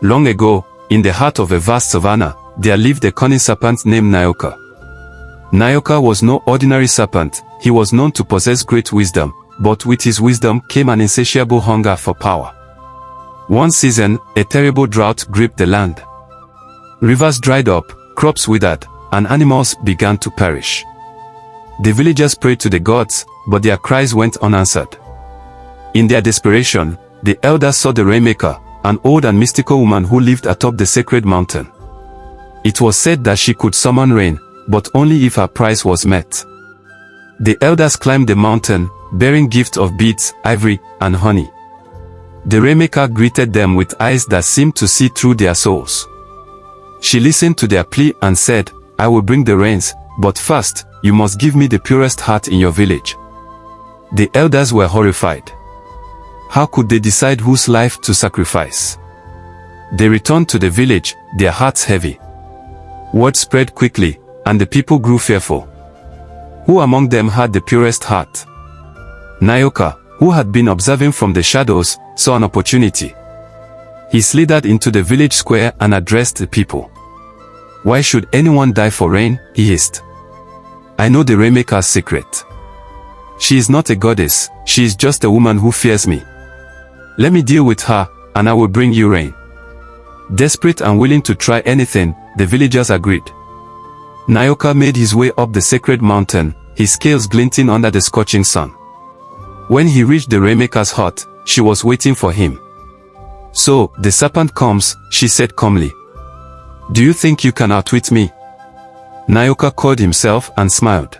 Long ago, in the heart of a vast savanna, there lived a cunning serpent named Nyoka. Nyoka was no ordinary serpent. He was known to possess great wisdom, but with his wisdom came an insatiable hunger for power. One season, a terrible drought gripped the land. Rivers dried up, crops withered, and animals began to perish. The villagers prayed to the gods, but their cries went unanswered. In their desperation, the elders saw the Rainmaker, an old and mystical woman who lived atop the sacred mountain. It was said that she could summon rain, but only if her price was met. The elders climbed the mountain, bearing gifts of beads, ivory, and honey. The Rainmaker greeted them with eyes that seemed to see through their souls. She listened to their plea and said, "I will bring the rains, but first, you must give me the purest heart in your village." The elders were horrified. How could they decide whose life to sacrifice? They returned to the village, their hearts heavy. Word spread quickly, and the people grew fearful. Who among them had the purest heart? Nyoka, who had been observing from the shadows, saw an opportunity. He slithered into the village square and addressed the people. "Why should anyone die for rain?" he hissed. "I know the Rainmaker's secret. She is not a goddess, she is just a woman who fears me. Let me deal with her, and I will bring you rain." Desperate and willing to try anything, the villagers agreed. Nyoka made his way up the sacred mountain, his scales glinting under the scorching sun. When he reached the Rainmaker's hut, she was waiting for him. "So, the serpent comes," she said calmly. "Do you think you can outwit me?" Nyoka called himself and smiled.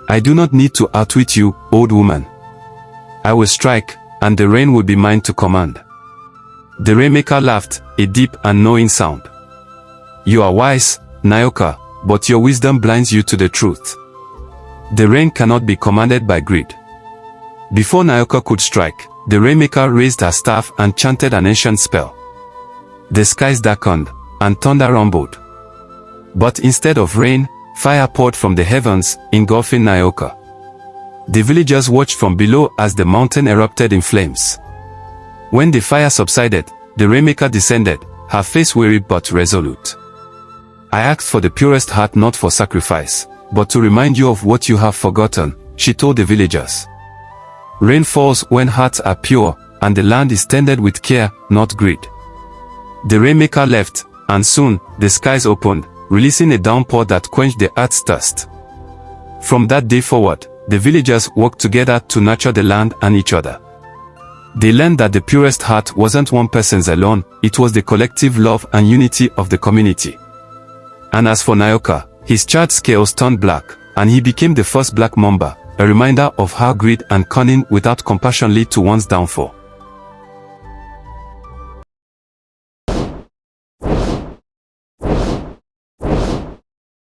"I do not need to outwit you, old woman. I will strike, and the rain will be mine to command." The Rainmaker laughed, a deep and knowing sound. "You are wise, Nyoka, but your wisdom blinds you to the truth. The rain cannot be commanded by greed." Before Nyoka could strike, the Rainmaker raised her staff and chanted an ancient spell. The skies darkened, and thunder rumbled. But instead of rain, fire poured from the heavens, engulfing Nyoka. The villagers watched from below as the mountain erupted in flames. When the fire subsided, the Rainmaker descended, her face weary but resolute. "I asked for the purest heart not for sacrifice, but to remind you of what you have forgotten," she told the villagers. Rain falls when hearts are pure, and the land is tended with care, not greed. The Rainmaker left, and soon, the skies opened, releasing a downpour that quenched the earth's thirst. From that day forward, the villagers worked together to nurture the land and each other. They learned that the purest heart wasn't one person's alone, it was the collective love and unity of the community. And as for Nyoka, his charred scales turned black, and he became the first black mamba, a reminder of how greed and cunning without compassion lead to one's downfall.